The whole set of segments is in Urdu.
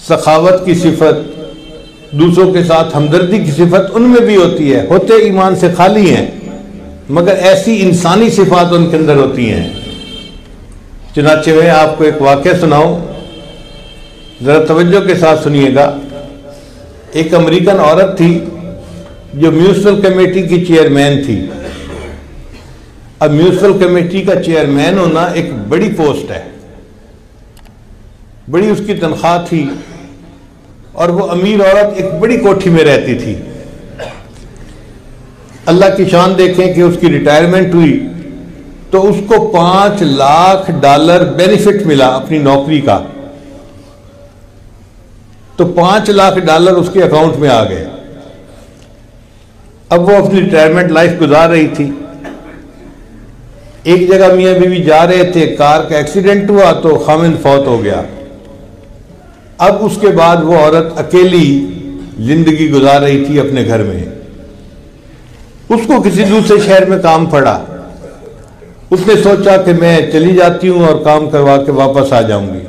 سخاوت کی صفت، دوسروں کے ساتھ ہمدردی کی صفت ان میں بھی ہوتی ہے، ہوتے ایمان سے خالی ہیں مگر ایسی انسانی صفات ان کے اندر ہوتی ہیں۔ چنانچہ میں آپ کو ایک واقعہ سناؤں، ذرا توجہ کے ساتھ سنیے گا۔ ایک امریکن عورت تھی جو میونسپل کمیٹی کی چیئرمین تھی۔ اب میونسپل کمیٹی کا چیئرمین ہونا ایک بڑی پوسٹ ہے، بڑی اس کی تنخواہ تھی، اور وہ امیر عورت ایک بڑی کوٹھی میں رہتی تھی۔ اللہ کی شان دیکھیں کہ اس کی ریٹائرمنٹ ہوئی تو اس کو $5 لاکھ بینیفٹ ملا اپنی نوکری کا، تو $5 لاکھ اس کے اکاؤنٹ میں آ گئے۔ اب وہ اپنی ریٹائرمنٹ لائف گزار رہی تھی۔ ایک جگہ میاں بیوی جا رہے تھے، کار کا ایکسیڈنٹ ہوا تو خاوند فوت ہو گیا۔ اب اس کے بعد وہ عورت اکیلی زندگی گزار رہی تھی اپنے گھر میں۔ اس کو کسی دوسرے شہر میں کام پڑا، اس نے سوچا کہ میں چلی جاتی ہوں اور کام کروا کے واپس آ جاؤں گی۔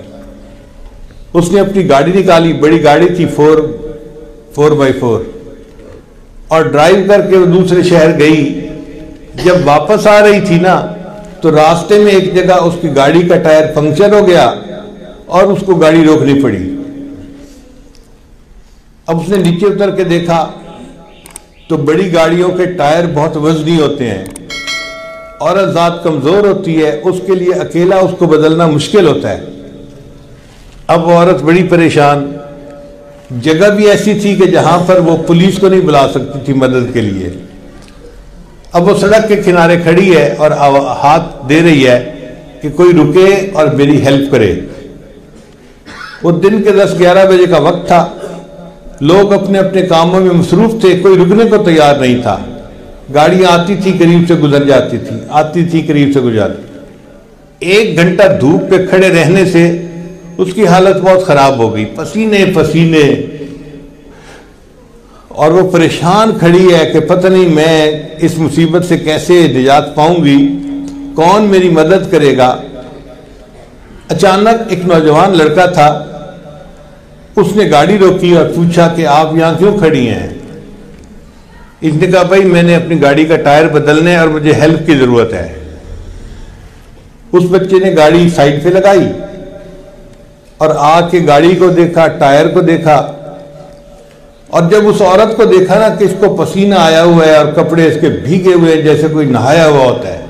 اس نے اپنی گاڑی نکالی، بڑی گاڑی تھی 4x4، اور ڈرائیو کر کے وہ دوسرے شہر گئی۔ جب واپس آ رہی تھی نا تو راستے میں ایک جگہ اس کی گاڑی کا ٹائر پنکچر ہو گیا اور اس کو گاڑی روکنی پڑی۔ اب اس نے نیچے اتر کے دیکھا تو بڑی گاڑیوں کے ٹائر بہت وزنی ہوتے ہیں، عورت ذات کمزور ہوتی ہے، اس کے لیے اکیلا اس کو بدلنا مشکل ہوتا ہے۔ اب وہ عورت بڑی پریشان، جگہ بھی ایسی تھی کہ جہاں پر وہ پولیس کو نہیں بلا سکتی تھی مدد کے لیے۔ اب وہ سڑک کے کنارے کھڑی ہے اور ہاتھ دے رہی ہے کہ کوئی رکے اور میری ہیلپ کرے۔ وہ دن کے 10-11 بجے کا وقت تھا، لوگ اپنے اپنے کاموں میں مصروف تھے، کوئی رکنے کو تیار نہیں تھا۔ گاڑیاں آتی تھی قریب سے گزر جاتی تھی، آتی تھی قریب سے گزر جاتی۔ 1 گھنٹہ دھوپ پہ کھڑے رہنے سے اس کی حالت بہت خراب ہو گئی، پسینے پسینے، اور وہ پریشان کھڑی ہے کہ پتہ نہیں میں اس مصیبت سے کیسے نجات پاؤں گی، کون میری مدد کرے گا۔ اچانک ایک نوجوان لڑکا تھا، اس نے گاڑی روکی اور پوچھا کہ آپ یہاں کیوں کھڑی ہیں؟ اس نے کہا بھائی میں نے اپنی گاڑی کا ٹائر بدلنے اور مجھے ہیلپ کی ضرورت ہے۔ اس بچے نے گاڑی سائڈ پہ لگائی اور آ کے گاڑی کو دیکھا، ٹائر کو دیکھا، اور جب اس عورت کو دیکھا نا کہ اس کو پسینہ آیا ہوا ہے اور کپڑے اس کے بھیگے ہوئے ہیں جیسے کوئی نہایا ہوا ہوتا ہے،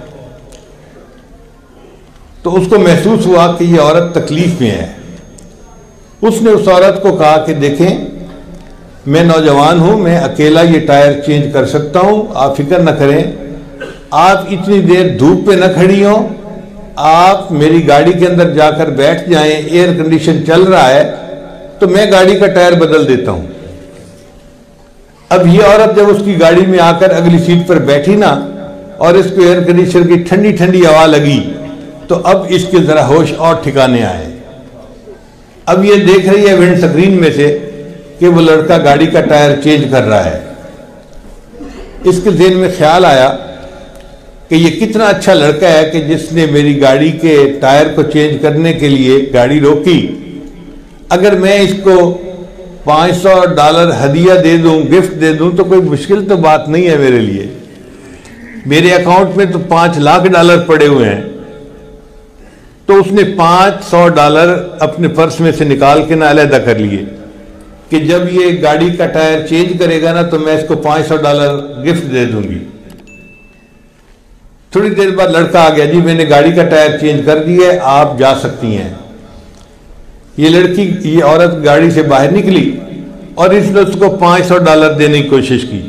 تو اس کو محسوس ہوا کہ یہ عورت تکلیف میں ہے۔ اس نے اس عورت کو کہا کہ دیکھیں میں نوجوان ہوں، میں اکیلا یہ ٹائر چینج کر سکتا ہوں، آپ فکر نہ کریں، آپ اتنی دیر دھوپ پہ نہ کھڑی ہوں، آپ میری گاڑی کے اندر جا کر بیٹھ جائیں، ایئر کنڈیشن چل رہا ہے تو میں گاڑی کا ٹائر بدل دیتا ہوں۔ اب یہ عورت جب اس کی گاڑی میں آ کر اگلی سیٹ پر بیٹھی نا اور اس کو ایئر کنڈیشن کی ٹھنڈی ٹھنڈی ہوا لگی تو اب اس کے ذرا ہوش اور ٹھکانے آئے۔ اب یہ دیکھ رہی ہے ونڈ سکرین میں سے کہ وہ لڑکا گاڑی کا ٹائر چینج کر رہا ہے۔ اس کے ذہن میں خیال آیا کہ یہ کتنا اچھا لڑکا ہے کہ جس نے میری گاڑی کے ٹائر کو چینج کرنے کے لیے گاڑی روکی۔ اگر میں اس کو $500 ہدیہ دے دوں، گفٹ دے دوں تو کوئی مشکل تو بات نہیں ہے میرے لیے، میرے اکاؤنٹ میں تو $5 لاکھ پڑے ہوئے ہیں۔ تو اس نے $500 اپنے پرس میں سے نکال کے نہ علیحدہ کر لیے کہ جب یہ گاڑی کا ٹائر چینج کرے گا نا تو میں اس کو $500 گفٹ دے دوں گی۔ تھوڑی دیر بعد لڑکا آ گیا، جی میں نے گاڑی کا ٹائر چینج کر دیا ہے، آپ جا سکتی ہیں۔ یہ عورت گاڑی سے باہر نکلی اور اس نے اس کو $500 دینے کی کوشش کی۔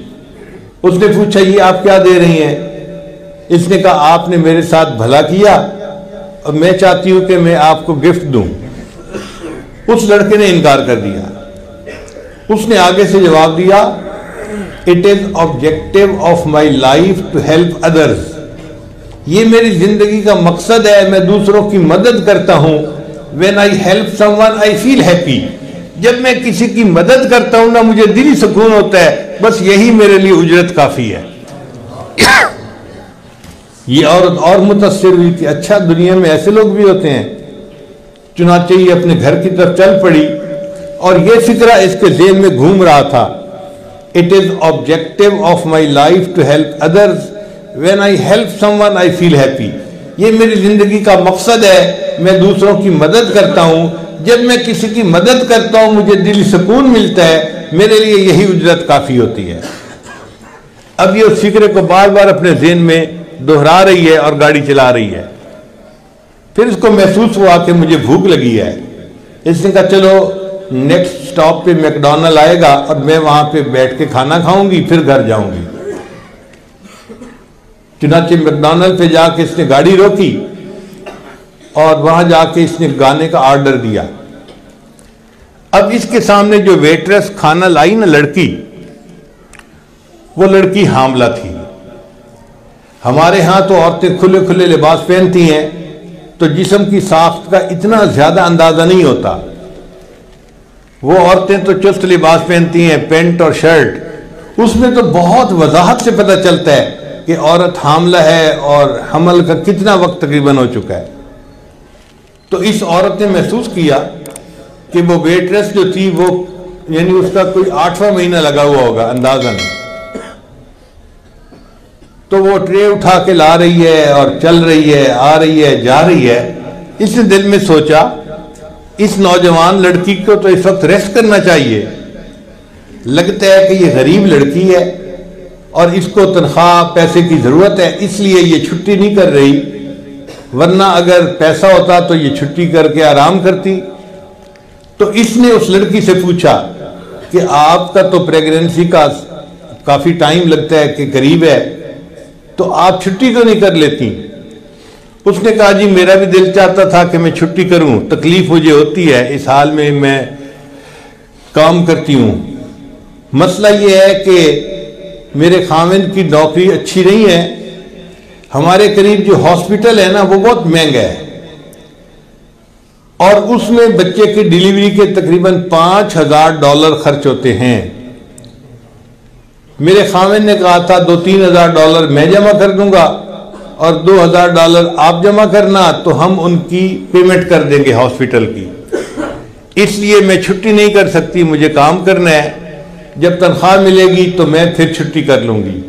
اس نے پوچھا یہ آپ کیا دے رہی ہیں؟ اس نے کہا آپ نے میرے ساتھ بھلا کیا اور میں چاہتی ہوں کہ میں آپ کو گفٹ دوں۔ اس لڑکے نے انکار کر دیا۔ اس نے آگے سے جواب دیا "It is objective of my life to help others"، یہ میری زندگی کا مقصد ہے، میں دوسروں کی مدد کرتا ہوں۔ When I help someone I feel happy، جب میں کسی کی مدد کرتا ہوں نا مجھے دلی سکون ہوتا ہے، بس یہی میرے لیے اجرت کافی ہے۔ یہ عورت اور متاثر ہوئی کہ اچھا دنیا میں ایسے لوگ بھی ہوتے ہیں۔ چنانچہ یہ اپنے گھر کی طرف چل پڑی اور یہ فکرہ اس کے ذہن میں گھوم رہا تھا. It is objective of my life to help others. When I help someone, I feel happy. یہ میری زندگی کا مقصد ہے. میں دوسروں کی مدد کرتا ہوں. جب میں کسی کی مدد کرتا ہوں مجھے دلی سکون ملتا ہے. میرے لیے یہی اجرت کافی ہوتی ہے. اب یہ اس فکرے کو بار بار اپنے ذہن میں دہرا رہی ہے اور گاڑی چلا رہی ہے. پھر اس کو محسوس ہوا کہ مجھے بھوک لگی ہے. اس نے کہا چلو نیکسٹ سٹاپ پہ میک ڈونلڈ آئے گا اور میں وہاں پہ بیٹھ کے کھانا کھاؤں گی پھر گھر جاؤں گی. چنانچہ میک ڈونلڈ پہ جا کے اس نے گاڑی روکی اور وہاں جا کے اس نے گانے کا آرڈر دیا. اب اس کے سامنے جو ویٹرس کھانا لائی نا لڑکی، وہ لڑکی حاملہ تھی. ہمارے ہاں تو عورتیں کھلے کھلے لباس پہنتی ہیں تو جسم کی ساخت کا اتنا زیادہ اندازہ نہیں ہوتا. وہ عورتیں تو چست لباس پہنتی ہیں، پینٹ اور شرٹ. اس میں تو بہت وضاحت سے پتہ چلتا ہے کہ عورت حاملہ ہے اور حمل کا کتنا وقت تقریباً ہو چکا ہے. تو اس عورت نے محسوس کیا کہ وہ ویٹرس جو تھی وہ یعنی اس کا کوئی 8واں مہینہ لگا ہوا ہوگا اندازاً. تو وہ ٹرے اٹھا کے لا رہی ہے اور چل رہی ہے، آ رہی ہے، جا رہی ہے. اس نے دل میں سوچا اس نوجوان لڑکی کو تو اس وقت ریسٹ کرنا چاہیے. لگتا ہے کہ یہ غریب لڑکی ہے اور اس کو تنخواہ پیسے کی ضرورت ہے، اس لیے یہ چھٹی نہیں کر رہی. ورنہ اگر پیسہ ہوتا تو یہ چھٹی کر کے آرام کرتی. تو اس نے اس لڑکی سے پوچھا کہ آپ کا تو پریگننسی کا کافی ٹائم لگتا ہے کہ قریب ہے، تو آپ چھٹی کیوں نہیں کر لیتی؟ اس نے کہا جی میرا بھی دل چاہتا تھا کہ میں چھٹی کروں، تکلیف مجھے ہوتی ہے، اس حال میں کام کرتی ہوں. مسئلہ یہ ہے کہ میرے خاوند کی نوکری اچھی نہیں ہے. ہمارے قریب جو ہاسپٹل ہے نا وہ بہت مہنگا ہے اور اس میں بچے کی ڈیلیوری کے تقریباً $5,000 خرچ ہوتے ہیں. میرے خاوند نے کہا تھا $2-3,000 میں جمع کر دوں گا اور $2,000 آپ جمع کرنا، تو ہم ان کی پیمنٹ کر دیں گے ہاسپٹل کی. اس لیے میں چھٹی نہیں کر سکتی، مجھے کام کرنا ہے. جب تنخواہ ملے گی تو میں پھر چھٹی کر لوں گی.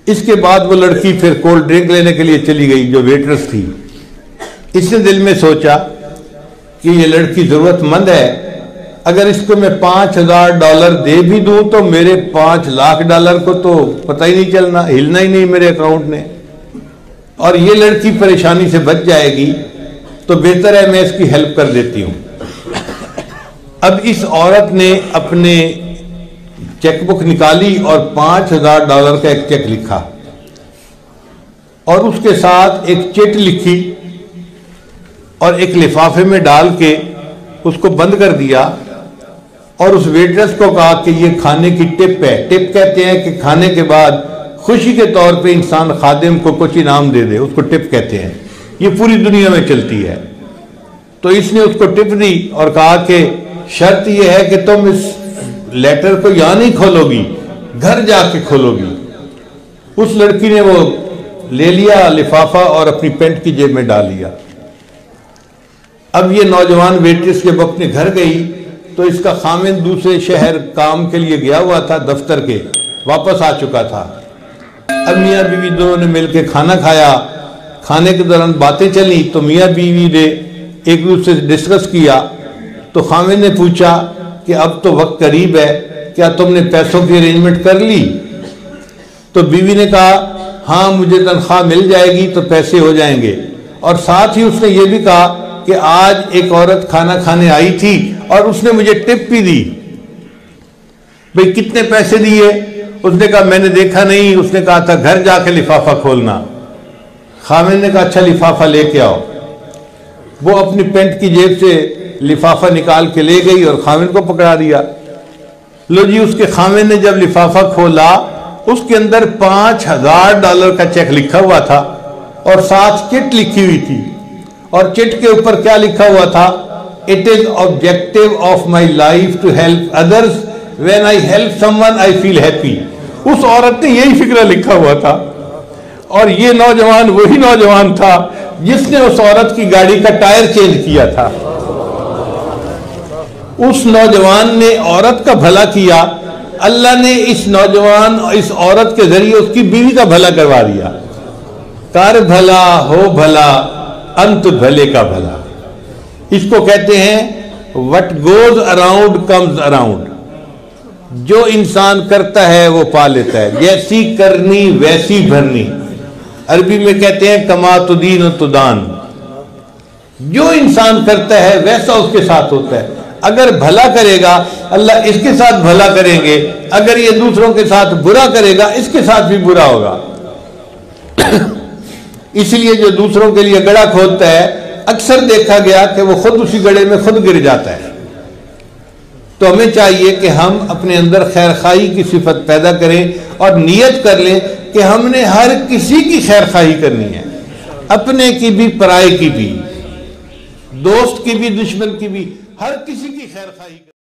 اس کے بعد وہ لڑکی پھر کولڈ ڈرنک لینے کے لیے چلی گئی جو ویٹرس تھی. اس نے دل میں سوچا کہ یہ لڑکی ضرورت مند ہے، اگر اس کو میں $5,000 دے بھی دوں تو میرے $5,00,000 کو تو پتہ ہی نہیں چلنا، ہلنا ہی نہیں میرے اکاؤنٹ نے، اور یہ لڑکی پریشانی سے بچ جائے گی. تو بہتر ہے میں اس کی ہیلپ کر دیتی ہوں. اب اس عورت نے اپنے چیک بک نکالی اور $5,000 کا ایک چیک لکھا اور اس کے ساتھ ایک چٹ لکھی اور ایک لفافے میں ڈال کے اس کو بند کر دیا اور اس ویٹرس کو کہا کہ یہ کھانے کی ٹپ ہے. ٹپ کہتے ہیں کہ کھانے کے بعد خوشی کے طور پہ انسان خادم کو کچھ انعام دے دے، اس کو ٹپ کہتے ہیں. یہ پوری دنیا میں چلتی ہے. تو اس نے اس کو ٹپ دی اور کہا کہ شرط یہ ہے کہ تم اس لیٹر کو یہاں نہیں کھولو گی، گھر جا کے کھولو گی. اس لڑکی نے وہ لے لیا لفافہ اور اپنی پینٹ کی جیب میں ڈال لیا. اب یہ نوجوان ویٹرس جب اپنے گھر گئی تو اس کا خاوند دوسرے شہر کام کے لیے گیا ہوا تھا، دفتر کے واپس آ چکا تھا. اب میاں بیوی دونوں نے مل کے کھانا کھایا. کھانے کے دوران باتیں چلی تو میاں بیوی نے ایک دوسرے سے ڈسکس کیا. تو خاوند نے پوچھا کہ اب تو وقت قریب ہے، کیا تم نے پیسوں کی ارینجمنٹ کر لی؟ تو بیوی نے کہا ہاں مجھے تنخواہ مل جائے گی تو پیسے ہو جائیں گے. اور ساتھ ہی اس نے یہ بھی کہا کہ آج ایک عورت کھانا کھانے آئی تھی اور اس نے مجھے ٹپ بھی دی. بھئی کتنے پیسے دیے؟ اس نے کہا میں نے دیکھا نہیں. اس نے کہا تھا گھر جا کے لفافہ کھولنا. خاوند نے کہا اچھا لفافہ لے کے آؤ. وہ اپنی پینٹ کی جیب سے لفافہ نکال کے لے گئی اور خاوند کو پکڑا دیا. لو جی اس کے خاوند نے جب لفافہ کھولا اس کے اندر $5,000 کا چیک لکھا ہوا تھا اور ساتھ چٹ لکھی ہوئی تھی. اور چٹ کے اوپر کیا لکھا ہوا تھا؟ It is objective of my life to help others. When I help someone, I feel happy. اس عورت نے یہی فکرہ لکھا ہوا تھا. اور یہ نوجوان وہی نوجوان تھا جس نے اس عورت کی گاڑی کا ٹائر چینج کیا تھا. اس نوجوان نے عورت کا بھلا کیا، اللہ نے اس نوجوان اس عورت کے ذریعے اس کی بیوی کا بھلا کروا دیا۔ کر بھلا ہو بھلا انت بھلے کا بھلا، اس کو کہتے ہیں what goes around comes around, جو انسان کرتا ہے وہ پا لیتا ہے، جیسی کرنی ویسی بھرنی، عربی میں کہتے ہیں کما تدین تدان، جو انسان کرتا ہے ویسا اس کے ساتھ ہوتا ہے۔ اگر بھلا کرے گا اللہ اس کے ساتھ بھلا کریں گے، اگر یہ دوسروں کے ساتھ برا کرے گا اس کے ساتھ بھی برا ہوگا۔ اس لیے جو دوسروں کے لیے گڑھا کھودتا ہے اکثر دیکھا گیا کہ وہ خود اسی گڑھے میں خود گر جاتا ہے۔ تو ہمیں چاہیے کہ ہم اپنے اندر خیر خواہی کی صفت پیدا کریں اور نیت کر لیں کہ ہم نے ہر کسی کی خیر خواہی کرنی ہے، اپنے کی بھی پرائے کی بھی، دوست کی بھی دشمن کی بھی، ہر کسی کی خیر خواہی